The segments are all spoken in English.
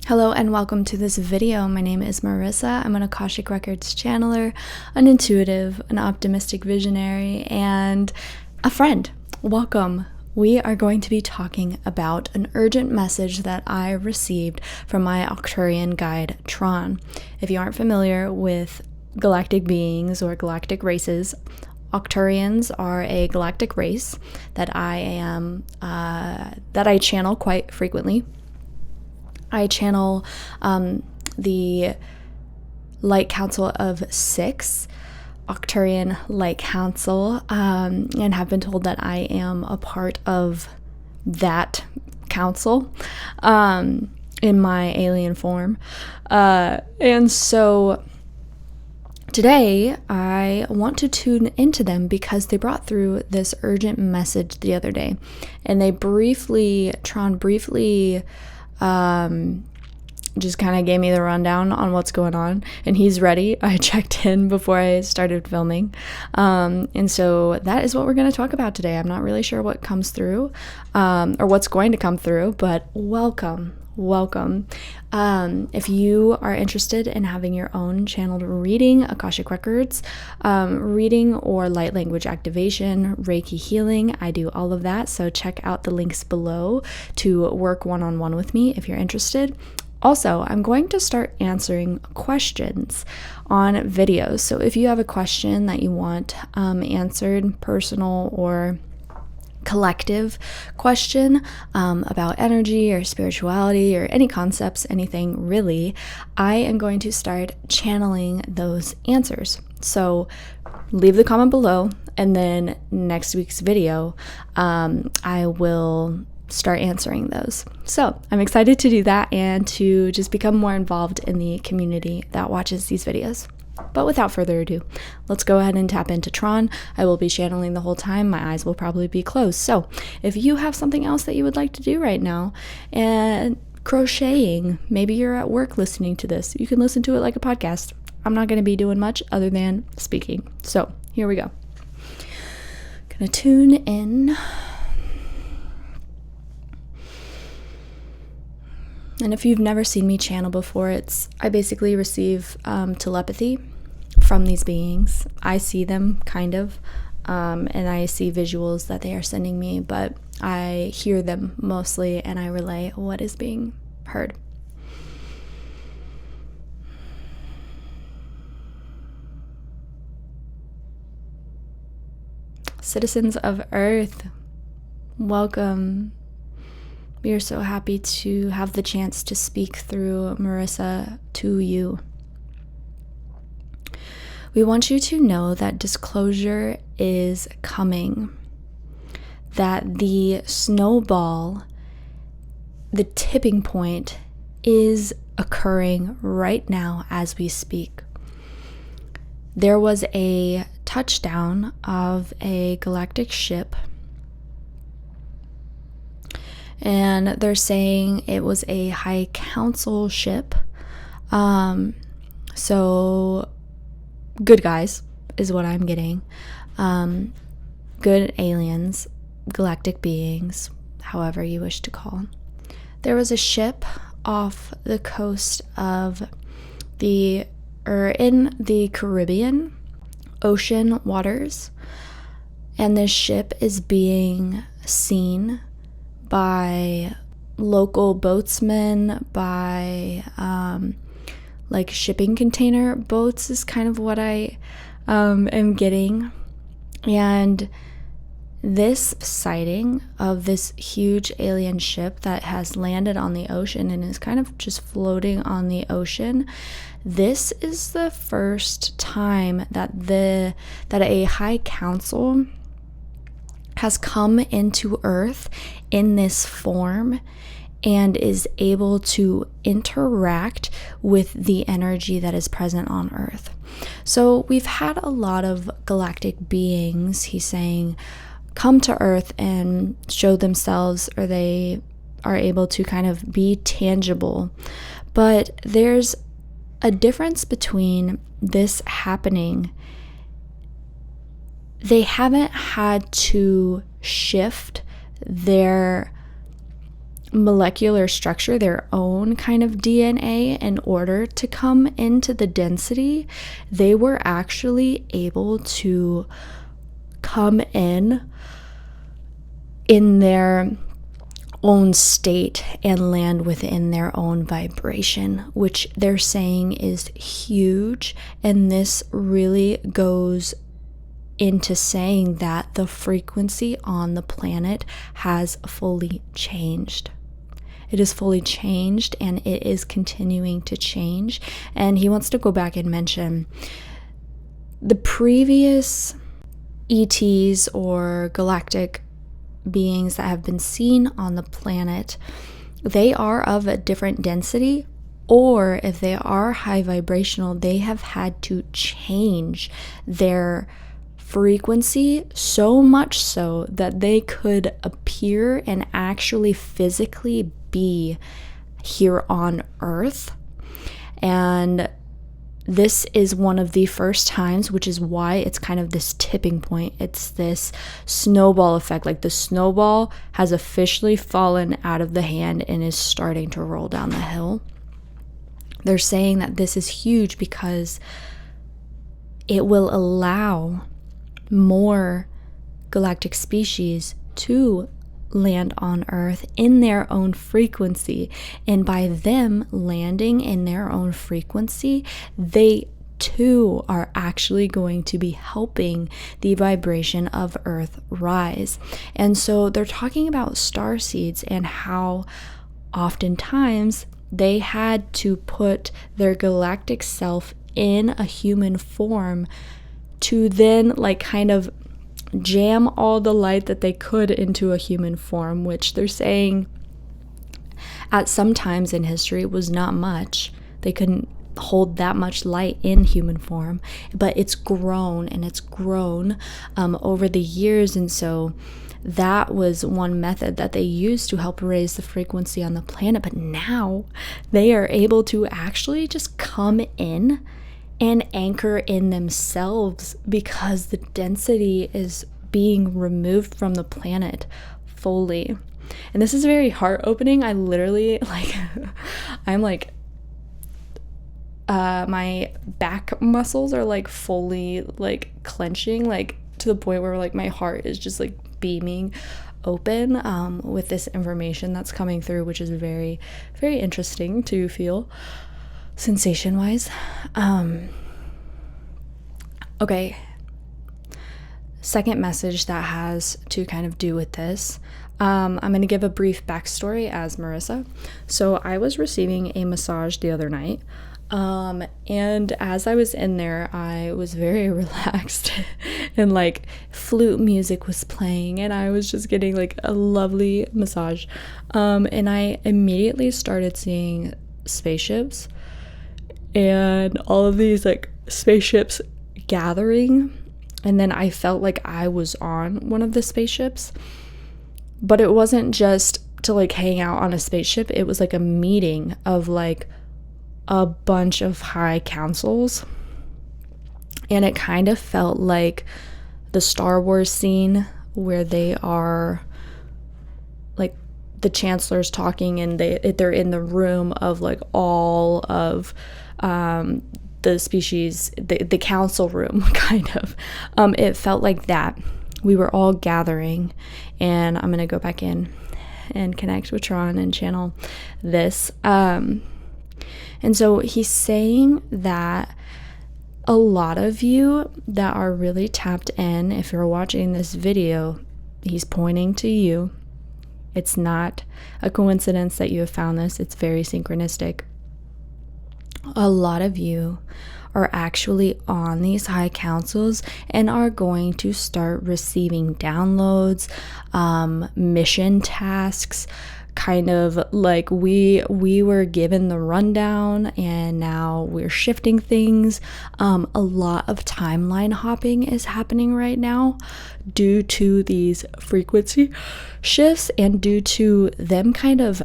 Hello and welcome to this video. My name is Marissa. I'm an Akashic Records channeler, an intuitive, an optimistic visionary, and a friend. Welcome. We are going to be talking about an urgent message that I received from my ARCTURIAN guide, Tron. If you aren't familiar with galactic beings or galactic races, ARCTURIANs are a galactic race that I channel quite frequently. I channel the Light Council of 6, ARCTURIAN Light Council, and have been told that I am a part of that council in my alien form. And so today I want to tune into them because they brought through this urgent message the other day. And Tron briefly just kind of gave me the rundown on what's going on, and he's ready. I checked in before I started filming, and so that is what we're going to talk about today. I'm not really sure what comes through or what's going to come through, but welcome. If you are interested in having your own channeled reading, Akashic Records reading, or light language activation, Reiki healing, I do all of that. So check out the links below to work one-on-one with me if you're interested. Also, I'm going to start answering questions on videos. So if you have a question that you want answered, personal or collective question about energy or spirituality or any concepts, anything really, I am going to start channeling those answers. So leave the comment below, and then next week's video I will start answering those. So I'm excited to do that and to just become more involved in the community that watches these videos. But without further ado, let's go ahead and tap into Tron. I will be channeling the whole time. My eyes will probably be closed. So if you have something else that you would like to do right now, and crocheting, maybe you're at work listening to this, you can listen to it like a podcast. I'm not going to be doing much other than speaking. So here we go. Gonna tune in. And if you've never seen me channel before, I basically receive telepathy from these beings. I see them, kind of, and I see visuals that they are sending me, but I hear them mostly, and I relay what is being heard. Citizens of Earth, welcome. We are so happy to have the chance to speak through Marissa to you. We want you to know that disclosure is coming, that the snowball, the tipping point, is occurring right now as we speak. There was a touchdown of a galactic ship, and they're saying it was a high council ship. So good guys is what I'm getting. Good aliens, galactic beings, however you wish to call. There was a ship off the coast of in the Caribbean ocean waters, and this ship is being seen by local boatsmen, by like shipping container boats is kind of what I am getting. And this sighting of this huge alien ship that has landed on the ocean and is kind of just floating on the ocean, this is the first time that a high council has come into Earth in this form and is able to interact with the energy that is present on Earth. So we've had a lot of galactic beings, he's saying, come to Earth and show themselves, or they are able to kind of be tangible. But there's a difference between this happening. They haven't had to shift their molecular structure, their own kind of DNA, in order to come into the density, they were actually able to come in their own state and land within their own vibration, which they're saying is huge. And this really goes into saying that the frequency on the planet has fully changed. It is fully changed, and it is continuing to change. And he wants to go back and mention the previous ETs or galactic beings that have been seen on the planet. They are of a different density, or if they are high vibrational, they have had to change their frequency so much so that they could appear and actually physically be here on Earth. And this is one of the first times, which is why it's kind of this tipping point. It's this snowball effect. Like the snowball has officially fallen out of the hand and is starting to roll down the hill. They're saying that this is huge because it will allow more galactic species to land on Earth in their own frequency. And by them landing in their own frequency, they too are actually going to be helping the vibration of Earth rise. And so they're talking about star seeds and how oftentimes they had to put their galactic self in a human form to then like kind of jam all the light that they could into a human form, which they're saying at some times in history was not much. They couldn't hold that much light in human form, but it's grown and it's grown over the years. And so that was one method that they used to help raise the frequency on the planet. But now they are able to actually just come in and anchor in themselves because the density is being removed from the planet fully. And this is very heart opening. I literally my back muscles are like fully like clenching, like to the point where like my heart is just like beaming open with this information that's coming through, which is very, very interesting to feel sensation wise. Okay, second message that has to kind of do with this. I'm going to give a brief backstory as Marissa. So I was receiving a massage the other night, and as I was in there, I was very relaxed and like flute music was playing and I was just getting like a lovely massage. And I immediately started seeing spaceships and all of these like spaceships gathering, and then I felt like I was on one of the spaceships, but it wasn't just to like hang out on a spaceship. It was like a meeting of like a bunch of high councils, and it kind of felt like the Star Wars scene where they are like the chancellor's talking and they're in the room of like all of the species, the council room, kind of. It felt like that. We were all gathering, and I'm gonna go back in and connect with Tron and channel this. And so he's saying that a lot of you that are really tapped in, if you're watching this video, he's pointing to you. It's not a coincidence that you have found this. It's very synchronistic. A lot of you are actually on these high councils and are going to start receiving downloads, mission tasks, kind of like we were given the rundown and now we're shifting things. A lot of timeline hopping is happening right now due to these frequency shifts and due to them kind of,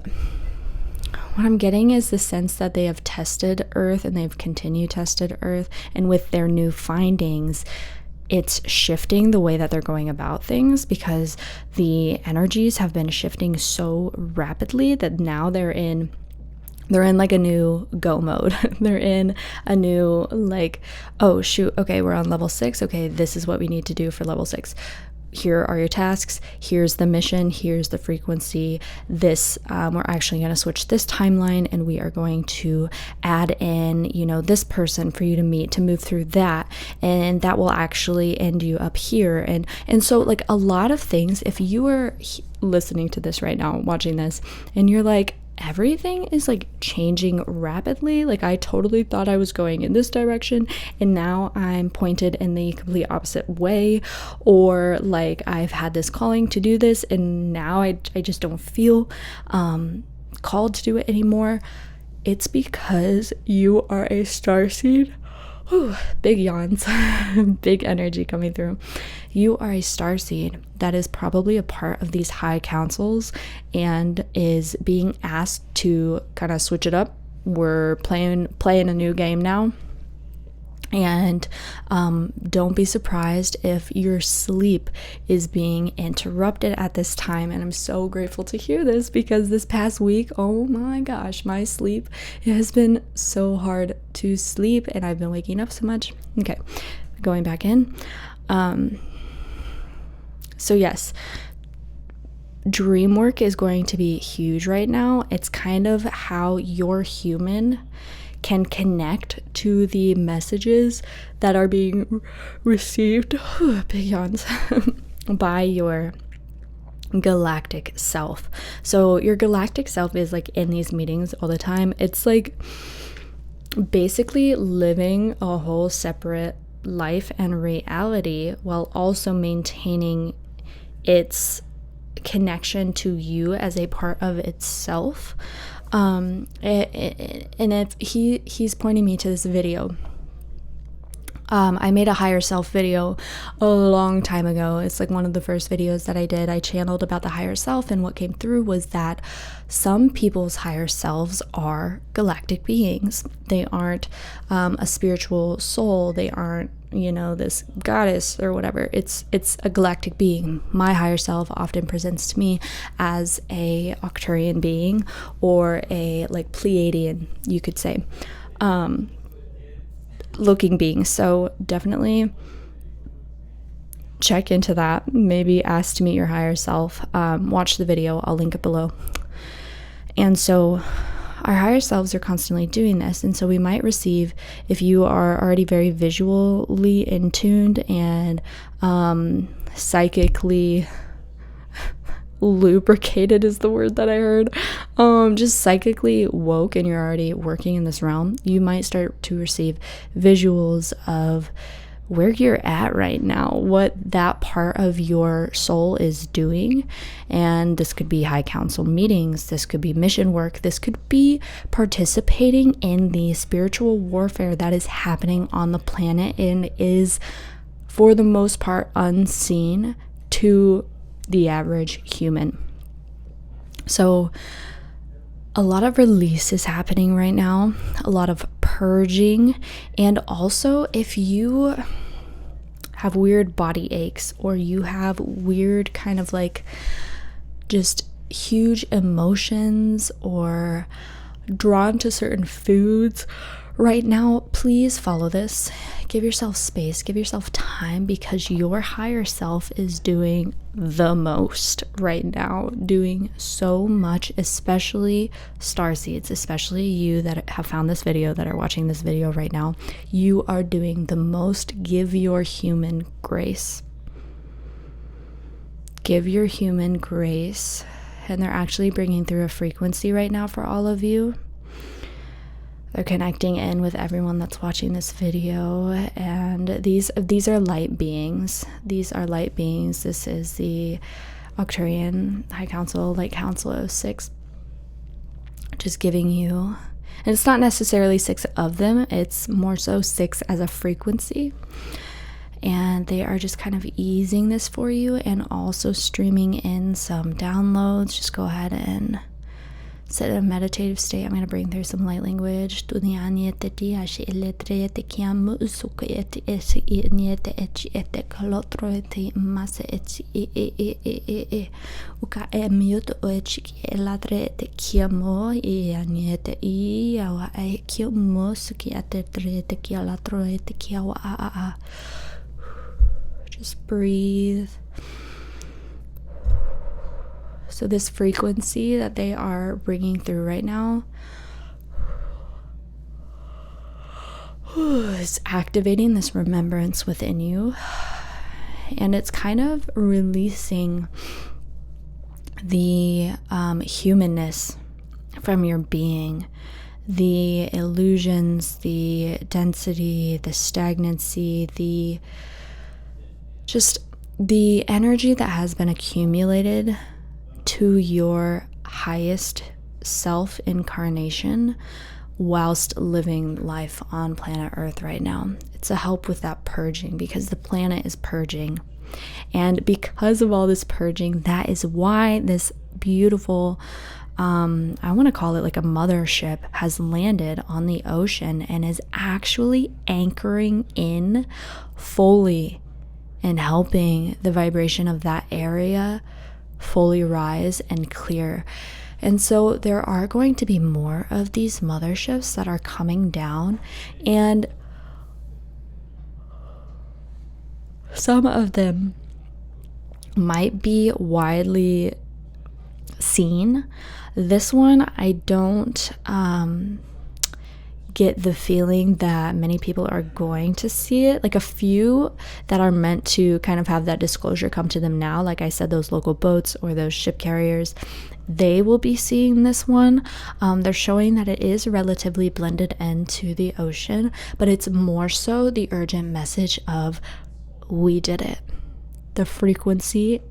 what I'm getting is the sense that they have tested Earth and they've continued tested Earth, and with their new findings, it's shifting the way that they're going about things, because the energies have been shifting so rapidly that now they're in like a new go mode. They're in a new, like, oh shoot, okay, we're on level 6. Okay, this is what we need to do for level 6. Here are your tasks. Here's the mission. Here's the frequency. This, we're actually going to switch this timeline, and we are going to add in, this person for you to meet, to move through that. And that will actually end you up here. And so, like, a lot of things, if you are listening to this right now, watching this, and you're like, everything is like changing rapidly. Like, I totally thought I was going in this direction, and now I'm pointed in the complete opposite way. Or like, I've had this calling to do this, and now I just don't feel called to do it anymore. It's because you are a starseed. Whew, big yawns, big energy coming through. You are a starseed that is probably a part of these high councils and is being asked to kind of switch it up. We're playing a new game now. And don't be surprised if your sleep is being interrupted at this time. And I'm so grateful to hear this, because this past week, oh my gosh, my sleep, it has been so hard to sleep, and I've been waking up so much. Okay, going back in. So yes, dream work is going to be huge right now. It's kind of how your human can connect to the messages that are being received, big yawns, by your galactic self. So your galactic self is like in these meetings all the time. It's like basically living a whole separate life and reality while also maintaining its connection to you as a part of itself. And if he's pointing me to this video. I made a higher self video a long time ago. It's like one of the first videos that I did. I channeled about the higher self, and what came through was that some people's higher selves are galactic beings. They aren't a spiritual soul. They aren't, this goddess or whatever. It's a galactic being. My higher self often presents to me as a ARCTURIAN being, or a like Pleiadian, you could say, looking being. So definitely check into that. Maybe ask to meet your higher self. Watch the video. I'll link it below. And so our higher selves are constantly doing this, and so we might receive, if you are already very visually in tuned and psychically lubricated is the word that I heard, just psychically woke, and you're already working in this realm, you might start to receive visuals of where you're at right now, what that part of your soul is doing. And this could be high council meetings, this could be mission work, this could be participating in the spiritual warfare that is happening on the planet and is for the most part unseen to the average human. So a lot of release is happening right now, a lot of purging. And also, if you have weird body aches, or you have weird kind of like just huge emotions, or drawn to certain foods right now, please follow this. Give yourself space, give yourself time, because your higher self is doing the most right now, doing so much, especially starseeds, especially you that have found this video, that are watching this video right now. You are doing the most. Give your human grace. Give your human grace. And they're actually bringing through a frequency right now for all of you. They're connecting in with everyone that's watching this video, and these are light beings. These are light beings. This is the ARCTURIAN High Council, Light Council 06. Just giving you, and it's not necessarily 6 of them, it's more so 6 as a frequency. And they are just kind of easing this for you, and also streaming in some downloads. Just go ahead and sit in a meditative state. I'm going to bring through some light language. Just breathe. So this frequency that they are bringing through right now is activating this remembrance within you, and it's kind of releasing the humanness from your being, the illusions, the density, the stagnancy, the energy that has been accumulated to your highest self incarnation whilst living life on planet Earth right now. It's a help with that purging, because the planet is purging. And because of all this purging, that is why this beautiful, I want to call it like a mothership, has landed on the ocean and is actually anchoring in fully and helping the vibration of that area fully rise and clear. And so there are going to be more of these motherships that are coming down, and some of them might be widely seen. This one, I don't get the feeling that many people are going to see it. Like a few that are meant to kind of have that disclosure come to them now, like I said, those local boats or those ship carriers, they will be seeing this one. They're showing that it is relatively blended into the ocean, but it's more so the urgent message of, we did it. The frequency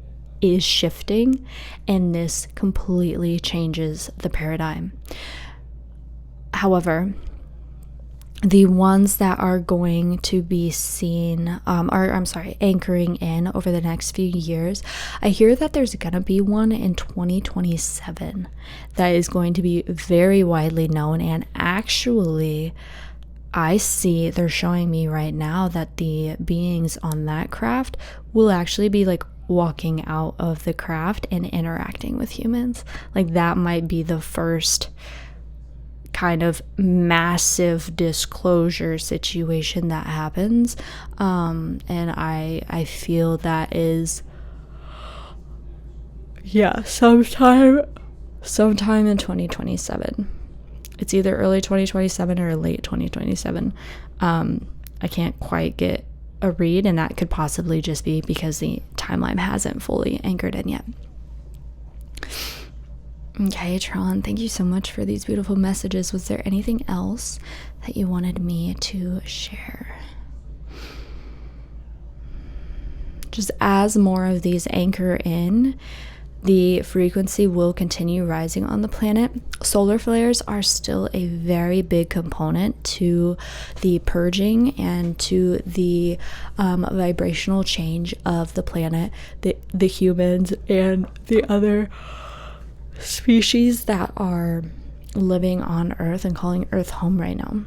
is shifting, and this completely changes the paradigm. However, the ones that are going to be seen, anchoring in over the next few years, I hear that there's going to be one in 2027 that is going to be very widely known. And actually, I see they're showing me right now that the beings on that craft will actually be like walking out of the craft and interacting with humans. Like that might be the first kind of massive disclosure situation that happens, and I feel that is sometime in 2027. It's either early 2027 or late 2027. I can't quite get a read, and that could possibly just be because the timeline hasn't fully anchored in yet. Okay, Tron, thank you so much for these beautiful messages. Was there anything else that you wanted me to share? Just as more of these anchor in, the frequency will continue rising on the planet. Solar flares are still a very big component to the purging and to the vibrational change of the planet, the humans, and the other species that are living on Earth and calling Earth home right now.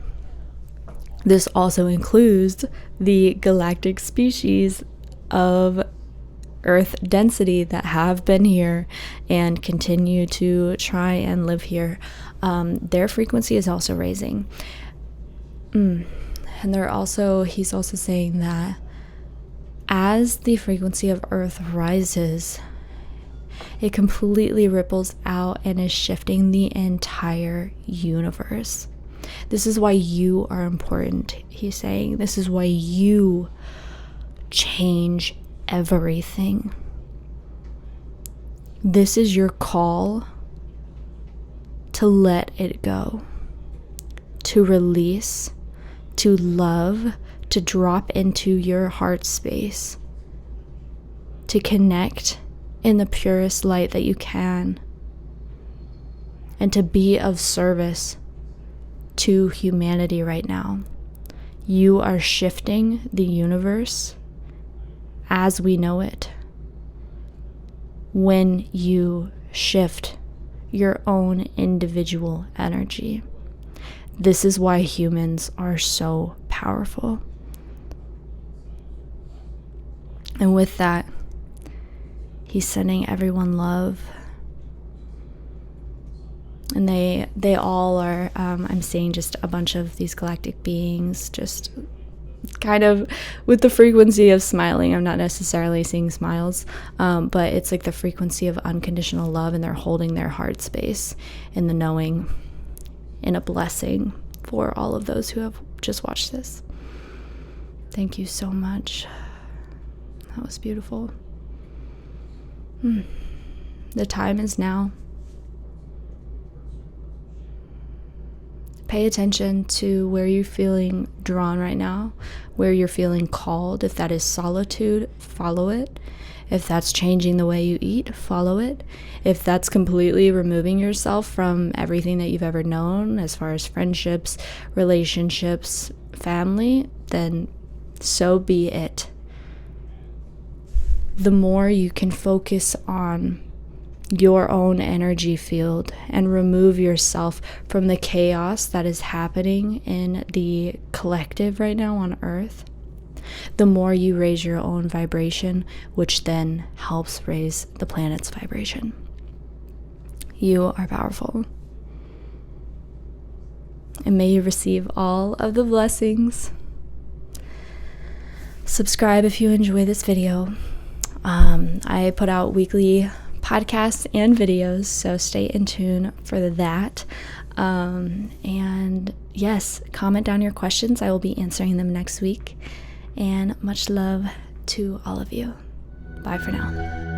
This also includes the galactic species of Earth density that have been here and continue to try and live here. Their frequency is also raising. And he's also saying that as the frequency of Earth rises, it completely ripples out and is shifting the entire universe. This is why you are important, he's saying. This is why you change everything. This is your call to let it go, to release, to love, to drop into your heart space, to connect in the purest light that you can, and to be of service to humanity right now. You are shifting the universe as we know it. When you shift your own individual energy. This is why humans are so powerful. And with that, he's sending everyone love. And they all are, I'm seeing just a bunch of these galactic beings just kind of with the frequency of smiling. I'm not necessarily seeing smiles, but it's like the frequency of unconditional love, and they're holding their heart space in the knowing, in a blessing for all of those who have just watched this. Thank you so much. That was beautiful. The time is now. Pay attention to where you're feeling drawn right now, where you're feeling called. If that is solitude, follow it. If that's changing the way you eat, follow it. If that's completely removing yourself from everything that you've ever known, as far as friendships, relationships, family, then so be it. The more you can focus on your own energy field and remove yourself from the chaos that is happening in the collective right now on Earth, the more you raise your own vibration, which then helps raise the planet's vibration. You are powerful. And may you receive all of the blessings. Subscribe if you enjoy this video. I put out weekly podcasts and videos, so stay in tune for that. And yes, comment down your questions. I will be answering them next week. And much love to all of you. Bye for now.